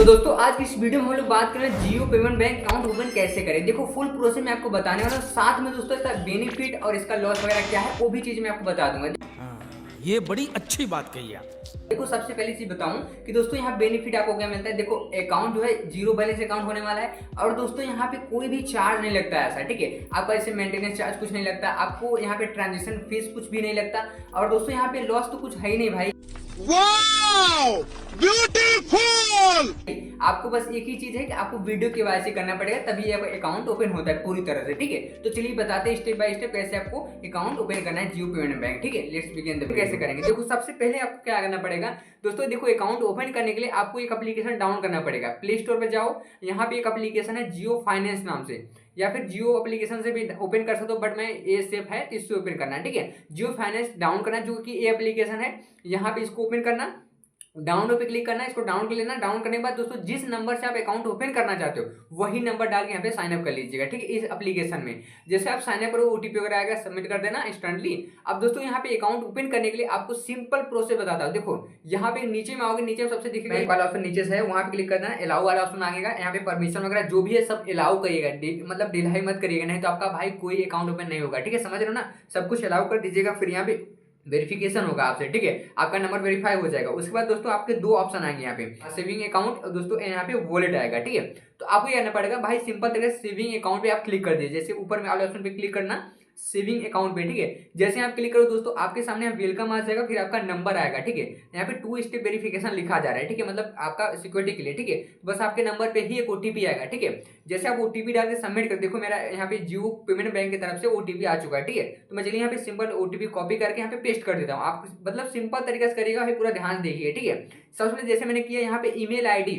दोस्तों आज की इस वीडियो में हम लोग बात करें जियो पेमेंट बैंक अकाउंट ओपन कैसे करें। देखो फुल प्रोसेस मैं आपको बताने वाला हूं, साथ में दोस्तों इसका बेनिफिट और इसका लॉस वगैरह क्या है वो भी चीज मैं आपको बता दूंगा। ये बड़ी अच्छी बात कही आप। देखो सबसे पहली चीज बताऊं कि दोस्तों यहाँ बेनिफिट आपको क्या मिलता है। देखो अकाउंट जो है जीरो बैलेंस अकाउंट होने वाला है और दोस्तों यहाँ पे कोई भी चार्ज नहीं लगता है ऐसा, ठीक है। आपका ऐसे मेंटेनेंस चार्ज कुछ नहीं लगता, आपको यहाँ पे ट्रांजेक्शन फीस कुछ भी नहीं लगता और दोस्तों यहाँ पे लॉस तो कुछ है ही नहीं भाई। Wow beautiful. आपको बस एक ही चीज है कि आपको वीडियो केवाईसी करना पड़ेगा तभी ये अकाउंट ओपन होता है पूरी तरह से, ठीक है। तो चलिए बताते हैं स्टेप बाय स्टेप कैसे आपको अकाउंट ओपन करना है जियो पेमेंट बैंक, ठीक है। Let's begin. कैसे करेंगे, देखो सबसे पहले आपको क्या करना पड़ेगा दोस्तों। देखो अकाउंट ओपन करने के लिए आपको एक एप्लीकेशन डाउनलोड करना पड़ेगा। प्ले स्टोर पे जाओ, यहाँ पे एक एप्लीकेशन है जियो फाइनेंस नाम से, या फिर जियो एप्लीकेशन से भी ओपन कर सकते हो, बट मैं ये सेफ है तो इससे ओपन करना है, ठीक है। जियो फाइनेंस डाउन करना जो कि ये एप्लीकेशन है, यहाँ पे इसको ओपन करना, डाउनलोड पे क्लिक करना, इसको डाउन कर लेना। डाउन करने के बाद दोस्तों जिस नंबर से आप अकाउंट ओपन करना चाहते हो वही नंबर डाल के यहाँ पे साइन अप कर लीजिएगा, ठीक है। इस एप्लीकेशन में जैसे आप साइन अप करो ओटीपी वगैरह आएगा, सबमिट कर देना इंस्टेंटली। अब दोस्तों यहाँ पे अकाउंट ओपन करने के लिए आपको सिंपल प्रोसेस बताता हूँ। देखो यहाँ पे नीचे में आओगे, नीचे में सबसे दिखेगा बैंक वाला ऑप्शन नीचे से है, वहाँ पे क्लिक करना है। अलाउ वाला ऑप्शन आएगा, यहाँ पे परमिशन वगैरह जो भी है सब अलाउ करिएगा, मतलब डिलाई मत करिएगा, नहीं तो आपका भाई कोई अकाउंट ओपन नहीं होगा, ठीक है। समझ रहे हो ना, सब कुछ अलाउ कर दीजिएगा। फिर यहाँ पे वेरिफिकेशन होगा आपसे, ठीक है। आपका नंबर वेरीफाई हो जाएगा। उसके बाद दोस्तों आपके दो ऑप्शन आएंगे यहाँ पे, सेविंग अकाउंट और दोस्तों यहाँ पे वॉलेट आएगा, ठीक है। तो आपको ये करना पड़ेगा भाई, सिंपल तरीके से सेविंग अकाउंट पे आप क्लिक कर दीजिए। जैसे ऊपर में वाले ऑप्शन पे क्लिक करना, सेविंग अकाउंट पे, ठीक है। जैसे आप क्लिक करो दोस्तों आपके सामने वेलकम आ जाएगा, फिर आपका नंबर आएगा, ठीक है। यहाँ पे 2 स्टेप वेरिफिकेशन लिखा जा रहा है, ठीक है, मतलब आपका सिक्योरिटी के लिए, ठीक है। बस आपके नंबर पे ही एक ओटीपी आएगा, ठीक है। जैसे आप ओटीपी डाल के सबमिट कर, देखो मेरा यहाँ पे जियो पेमेंट बैंक की तरफ से ओटीपी आ चुका है, ठीक है। तो मैं चलिए यहाँ पे सिंपल ओटीपी कॉपी करके यहाँ पे पेस्ट कर देता हूँ। आप मतलब सिंपल तरीके से करिएगा भाई, पूरा ध्यान देखिए, ठीक है। सबसे पहले जैसे मैंने किया यहाँ पे ईमेल आईडी,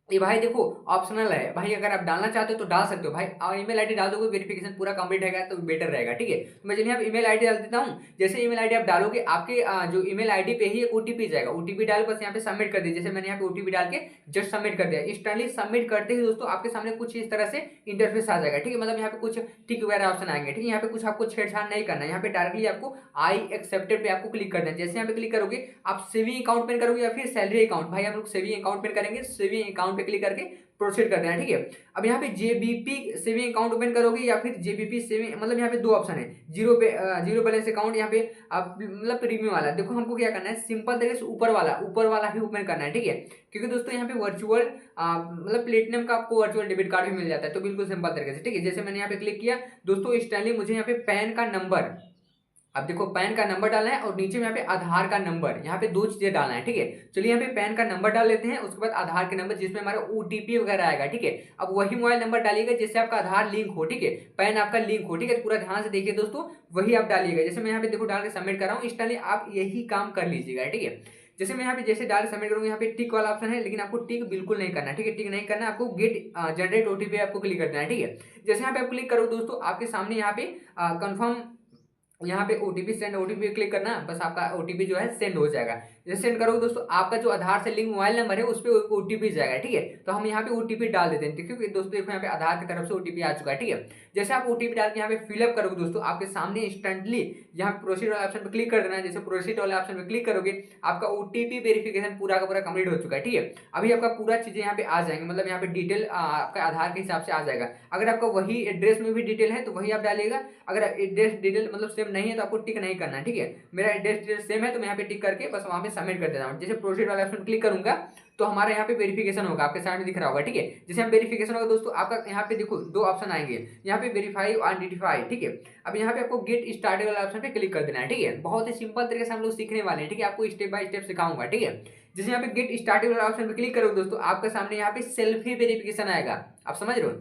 ये भाई देखो ऑप्शनल है भाई, अगर आप डालना चाहते हो तो डाल सकते हो भाई। ईमेल आईडी डाल दोगे वेरिफिकेशन पूरा कंप्लीट रहेगा तो बेटर रहेगा, ठीक है। तो मैं चलिए यहाँ ईमेल आईडी डाल देता हूँ। जैसे ईमेल आईडी आप डालोगे आपके जो ईमेल आईडी पे ही एक ओटीपी जाएगा, ओटीपी डाल बस यहाँ पे सबमिट कर दीजिए। जैसे मैंने यहाँ पे ओटीपी डाल के जस्ट सबमिट कर दिया। इंस्टेंटली सबमिट करते ही दोस्तों आपके सामने कुछ इस तरह से इंटरफेस आ जाएगा, ठीक है। मतलब यहाँ पे कुछ टिक वगैरह ऑप्शन आएंगे, ठीक है। यहाँ पे कुछ आपको छेड़छाड़ नहीं करना है, यहाँ पे डायरेक्टली आपको आई एक्सेप्टेड पे आपको क्लिक करना है। जैसे यहाँ पे क्लिक करोगे आप सेविंग अकाउंट पेन करोगे या फिर सैलरी अकाउंट, भाई हम लोग सेविंग अकाउंट पेन करेंगे। सेविंग अकाउंट पे क्लिक करके प्रोसीड कर देना, ठीक है। अब यहाँ पे जेबीपी सेविंग अकाउंट ओपन करोगे या फिर जेबीपी सेविंग, मतलब यहाँ पे दो ऑप्शन है, जीरो बैलेंस अकाउंट, यहाँ पे आप मतलब प्रीमियम वाला। देखो हमको क्या करना है, सिंपल तरीके से ऊपर वाला ही ओपन करना है, ठीक है। क्योंकि दोस्तों यहाँ पे वर्चुअल मतलब प्लेटिनम का आपको वर्चुअल डेबिट कार्ड भी मिल जाता है, तो बिल्कुल सिंपल तरीके से, ठीक है। जैसे मैंने यहाँ पे क्लिक किया दोस्तों, इंस्टेंटली मुझे यहाँ पे पैन का नंबर, अब देखो पैन का नंबर डालना है और नीचे में यहाँ पे आधार का नंबर, यहाँ पे दो चीजें डालना है, ठीक है। चलिए यहाँ पे पैन का नंबर डाल लेते हैं, उसके बाद आधार के नंबर जिसमें हमारा ओटीपी वगैरह आएगा, ठीक है। अब वही मोबाइल नंबर डालिएगा जिससे आपका आधार लिंक हो, ठीक है, पैन आपका लिंक हो, ठीक है। पूरा ध्यान से देखिए दोस्तों, वही आप डालिएगा। जैसे मैं यहाँ पे देखो डाल के सबमिट कर रहा हूँ, इंस्टेंटली आप यही काम कर लीजिएगा, ठीक है। जैसे मैं यहाँ पे जैसे डाल सबमिट करूँगा, यहाँ पे टिक वाला ऑप्शन है, लेकिन आपको टिक बिल्कुल नहीं करना, ठीक है। टिक नहीं करना, आपको गेट जनरेट ओटीपी आपको क्लिक करना है, ठीक है। जैसे यहाँ पे आप क्लिक करो दोस्तों, आपके सामने यहाँ पे कंफर्म, यहाँ पे ओटीपी सेंड, ओटीपी क्लिक करना, बस आपका ओटीपी जो है सेंड हो जाएगा। जैसे सेंड करोगे दोस्तों आपका जो आधार से लिंक मोबाइल नंबर है उस पर ओटीपी जाएगा, ठीक है। तो हम यहाँ पे ओटीपी डाल देते हैं, क्योंकि दोस्तों देखो यहाँ पे आधार की तरफ से ओटीपी आ चुका है, ठीक है। जैसे आप ओटीपी डाल के यहाँ पे फिलअप करोगे दोस्तों, आपके सामने इंस्टेंटली यहाँ पे प्रोसीड वाले ऑप्शन पे क्लिक कर देना है। जैसे प्रोसीड वाले ऑप्शन पे क्लिक करोगे आपका ओटीपी वेरिफिकेशन पूरा का पूरा कंप्लीट हो चुका है, ठीक है। अभी आपका पूरा चीजें यहाँ पे आ जाएंगे, मतलब यहाँ पे डिटेल आपका आधार के हिसाब से आ जाएगा। अगर आपका वही एड्रेस में भी डिटेल है तो वही आप डालिएगा, अगर एड्रेस डिटेल मतलब सेम नहीं है तो आपको टिक नहीं करना है, ठीक है। मेरा एड्रेस डिटेल सेम है तो मैं यहाँ पे टिक करके बस वहाँ पे सबमिट कर देता हूँ। जैसे प्रोसीड वाला ऑप्शन क्लिक करूंगा तो हमारा यहाँ पे वेरिफिकेशन होगा, आपके सामने दिख रहा होगा, ठीक है। जैसे हम वेरिफिकेशन होगा दोस्तों, आपका यहाँ पे देखो दो ऑप्शन आएंगे, यहाँ पे वेरीफाई और आइडेंटिफाई, ठीक है। अब यहाँ पे आपको गेट स्टार्टेड वाला ऑप्शन पे क्लिक कर देना है, ठीक है। बहुत ही सिंपल तरीके से हम लोग सीखने वाले हैं, ठीक है। आपको स्टेप बाय स्टेप सिखाऊंगा, ठीक है। जैसे यहाँ पे गेट स्टार्टेड वाला ऑप्शन पे क्लिक करोगे दोस्तों, आपके सामने यहाँ पे सेल्फी वेरिफिकेशन आएगा, आप समझ रहे हो।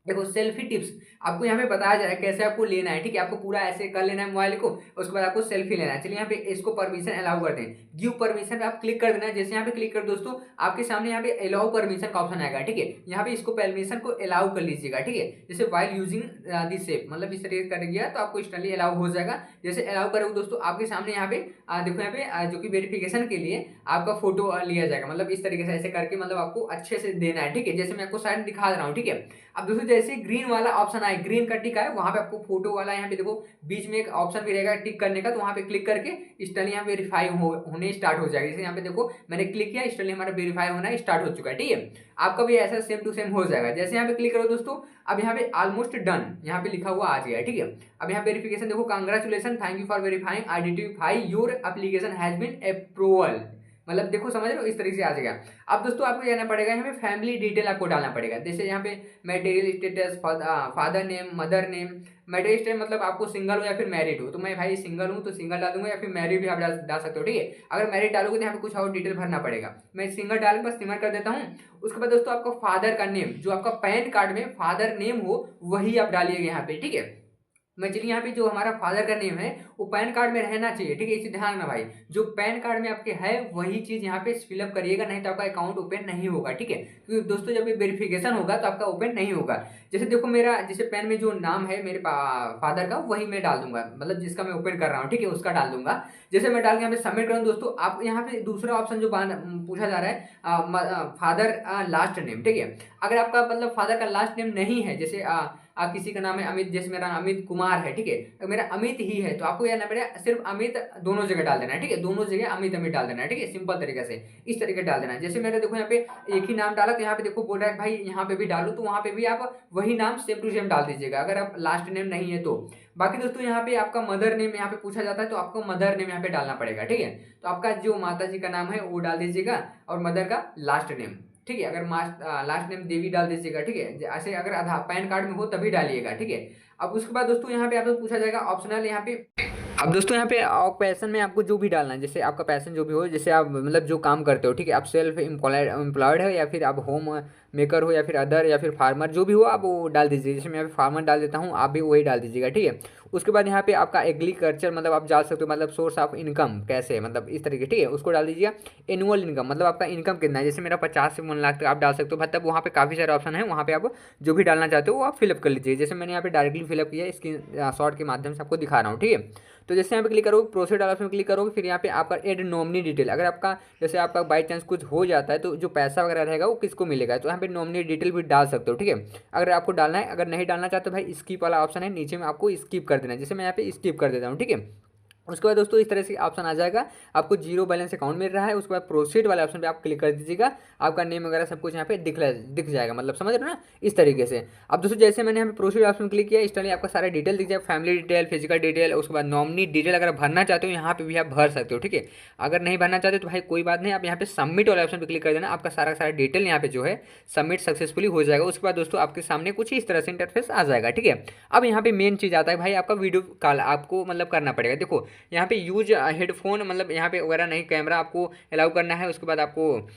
देखो सेल्फी टिप्स आपको यहाँ पे बताया जा रहा है कैसे आपको लेना है, ठीक है। आपको पूरा ऐसे कर लेना है मोबाइल को, उसके बाद आपको सेल्फी लेना है। चलिए यहाँ पे इसको परमिशन अलाउ कर दें, गिव परमिशन पे आप क्लिक कर देना है। जैसे यहाँ पे क्लिक कर दोस्तों आपके सामने यहाँ पे अलाउ परमिशन का ऑप्शन आएगा, ठीक है। यहाँ पे इसको परमिशन को अलाउ कर लीजिएगा, ठीक है। जैसे वाइल यूजिंग दिस एप, मतलब इस तरीके कर दिया तो आपको इंस्टेंटली अलाउ हो जाएगा। जैसे अलाउ करोगे दोस्तों आपके सामने यहाँ पे देखो यहाँ पे जो कि वेरिफिकेशन के लिए आपका फोटो लिया जाएगा, मतलब इस तरीके से ऐसे करके मतलब आपको अच्छे से देना है, ठीक है। जैसे मैं आपको साइड दिखा रहा हूँ, ठीक है। अब दोस्तों जैसे ग्रीन वाला ऑप्शन आए, ग्रीन का टिक आए, वहां पे आपको फोटो वाला यहाँ पे देखो बीच में एक ऑप्शन भी रहेगा टिक करने का, तो वहां पे क्लिक करके इंस्टॉल यहाँ वेरीफाई होने स्टार्ट हो जाएगा। जैसे यहाँ पे देखो मैंने क्लिक किया, इंस्टॉल हमारा वेरीफाई होना स्टार्ट हो चुका है। ठीक है, आपका भी ऐसा सेम टू सेम हो जाएगा। जैसे यहाँ पे क्लिक करो दोस्तों, अब यहाँ पे ऑलमोस्ट डन यहाँ पे लिखा हुआ आ गया है। ठीक है, अब यहाँ वेरिफिकेशन देखो, congratulation, thank you for verifying, identify your application has been approval, मतलब देखो समझ रहे हो, इस तरीके से आ जाएगा। अब दोस्तों आपको जाना पड़ेगा यहाँ पे फैमिली डिटेल आपको डालना पड़ेगा। जैसे यहाँ पे material status, father name, mother name. Material status मतलब आपको सिंगल हो या फिर मैरिड हो, तो मैं भाई सिंगल हूँ तो सिंगल डाल दूंगा, या फिर मैरिड भी आप डाल सकते हो। ठीक है, अगर मैरिड डालोगे तो यहाँ पे कुछ और डिटेल भरना पड़ेगा। मैं सिंगल डाल के बस सिंगल कर देता हूँ। उसके बाद दोस्तों आपका फादर का नेम, जो आपका पैन कार्ड में फादर नेम हो वही आप डालिएगा यहाँ पे। ठीक है, मैं चलिए यहाँ पे जो हमारा फादर का नेम है वो पैन कार्ड में रहना चाहिए। ठीक है, इसे ध्यान रखना भाई, जो पैन कार्ड में आपके है वही चीज यहाँ पे फिलअप करिएगा, नहीं तो आपका अकाउंट ओपन नहीं होगा। ठीक है, क्योंकि दोस्तों जब ये वेरिफिकेशन होगा तो आपका ओपन नहीं होगा। जैसे देखो मेरा जैसे पैन में जो नाम है मेरे फादर का वही मैं डाल दूंगा, मतलब जिसका मैं ओपन कर रहा हूँ। ठीक है, उसका डाल दूंगा। जैसे मैं डाल के यहाँ पे सबमिट करूँ दोस्तों, आप यहाँ पे दूसरा ऑप्शन जो पूछा जा रहा है फादर लास्ट नेम। ठीक है, अगर आपका मतलब फादर का लास्ट नेम नहीं है, जैसे किसी का नाम है अमित, जैसे मेरा अमित कुमार है। ठीक है, अगर मेरा अमित ही है तो आपको यह ना पड़ेगा सिर्फ अमित दोनों जगह डाल देना है। ठीक है, दोनों जगह अमित अमित डाल देना है। ठीक है, सिंपल तरीके से इस तरीके डाल देना है। जैसे मैंने देखो यहाँ पे एक ही नाम डाला, तो यहाँ पे देखो बोल रहा है भाई यहाँ पे भी डालो, तो वहाँ पे भी आप वही नाम सेम टू सेम डाल दीजिएगा अगर आप लास्ट नेम नहीं है तो। बाकी दोस्तों यहाँ पे आपका मदर नेम यहाँ पे पूछा जाता है, तो आपको मदर नेम यहाँ पे डालना पड़ेगा। ठीक है, तो आपका जो माता जी का नाम है वो डाल दीजिएगा और मदर का लास्ट नेम। ठीक है, अगर लास्ट नेम देवी डाल दीजिएगा। ठीक है, ऐसे अगर आधार पैन कार्ड में हो तभी डालिएगा। ठीक है, अब उसके बाद दोस्तों यहाँ पे आपको पूछा जाएगा ऑप्शनल यहाँ पे। अब दोस्तों यहाँ पे पैशन में आपको जो भी डालना है, जैसे आपका पैशन जो भी हो, जैसे आप मतलब जो काम करते हो। ठीक है, आप सेल्फ एम्प्लॉयड है या फिर आप होम मेकर हो या फिर अदर या फिर फार्मर, जो भी हो आप वो डाल दीजिए। जैसे मैं यहाँ पे फार्मर डाल देता हूँ, आप भी वही डाल दीजिएगा। ठीक है, उसके बाद यहाँ पे आपका एग्रीकल्चर मतलब आप डाल सकते हो, मतलब सोर्स ऑफ इनकम कैसे, मतलब इस तरीके। ठीक है, उसको डाल दीजिएगा। एनुअल इनकम मतलब आपका इनकम कितना है, जैसे मेरा 50 से 1 लाख तक आप डाल सकते हो। मतलब वहाँ पे काफ़ी सारे ऑप्शन है, वहाँ पे आप जो भी डालना चाहते हो वो आप फिलअप कर लीजिए। जैसे मैंने यहाँ पे डायरेक्टली फिलअप किया, स्क्रीन शॉट के माध्यम से आपको दिखा रहा हूँ। ठीक है, तो जैसे यहाँ पे क्लिक करोगे, प्रोसीड वाला ऑप्शन क्लिक करोगे, फिर यहाँ पे आपका एड नॉमिनी डिटेल, अगर आपका जैसे आपका बाई चांस कुछ हो जाता है तो जो पैसा वगैरह रहेगा वो किसको मिलेगा, तो यहाँ पे नॉमिनी डिटेल भी डाल सकते हो। ठीक है, अगर आपको डालना है, अगर नहीं डालना चाहते भाई स्किप वाला ऑप्शन है नीचे में, आपको स्किप कर देना है। जैसे मैं यहाँ पे स्किप कर देता हूँ। ठीक है, उसके बाद दोस्तों इस तरह से ऑप्शन आ जाएगा, आपको जीरो बैलेंस अकाउंट मिल रहा है। उसके बाद प्रोसीड वाले ऑप्शन पे आप क्लिक कर दीजिएगा, आपका नेम वगैरह सब कुछ यहाँ पे दिख जाएगा, मतलब समझ रहे हो ना, इस तरीके से। अब दोस्तों जैसे मैंने यहाँ पे प्रोसीड ऑप्शन क्लिक किया, इस तरह आपका सारा डिटेल दिख जाएगा, फैमिली डिटेल, फिजिकल डिटेल। उसके बाद नॉमिनी डिटेल अगर भरना चाहते हो यहाँ पे भी आप भर सकते हो। ठीक है, अगर नहीं भरना चाहते तो भाई कोई बात नहीं, आप यहाँ पे सबमिट वाले ऑप्शन पर क्लिक कर देना, आपका सारा डिटेल यहाँ पे जो है सबमिट सक्सेसफुली हो जाएगा। उसके बाद दोस्तों आपके सामने कुछ इस तरह से इंटरफेस आ जाएगा। ठीक है, अब यहाँ पे मेन चीज़ आता है भाई, आपका वीडियो कॉल आपको मतलब करना पड़ेगा। देखो यहाँ पे यूज हेडफोन मतलब यहाँ पे वगैरह नहीं, कैमरा आपको अलाउ करना है। उसके बाद आपको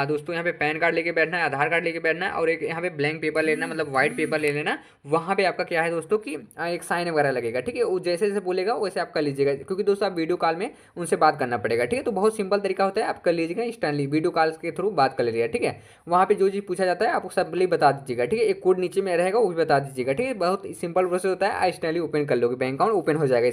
दोस्तों यहाँ पे पैन कार्ड लेके बैठना है, आधार कार्ड लेके बैठना है, और एक यहाँ पे ब्लैंक पेपर लेना, मतलब व्हाइट पेपर ले लेना। वहाँ पे आपका क्या है दोस्तों कि एक साइन वगैरह लगेगा। ठीक है, वो जैसे जैसे बोलेगा वैसे आप कर लीजिएगा, क्योंकि दोस्तों आप वीडियो कॉल में उनसे बात करना पड़ेगा। ठीक है, तो बहुत सिंपल तरीका होता है, आप कर लीजिएगा इंस्टेंटली, वीडियो कॉल के थ्रू बात कर लीजिएगा। ठीक है, वहाँ पे जो चीज़ पूछा जाता है आपको सबली बता दीजिएगा। ठीक है, एक कोड नीचे में रहेगा वो भी बता दीजिएगा। ठीक है, बहुत सिंपल प्रोसेस होता है, इंस्टेंटली ओपन कर लोगे, बैंक अकाउंट ओपन हो जाएगा।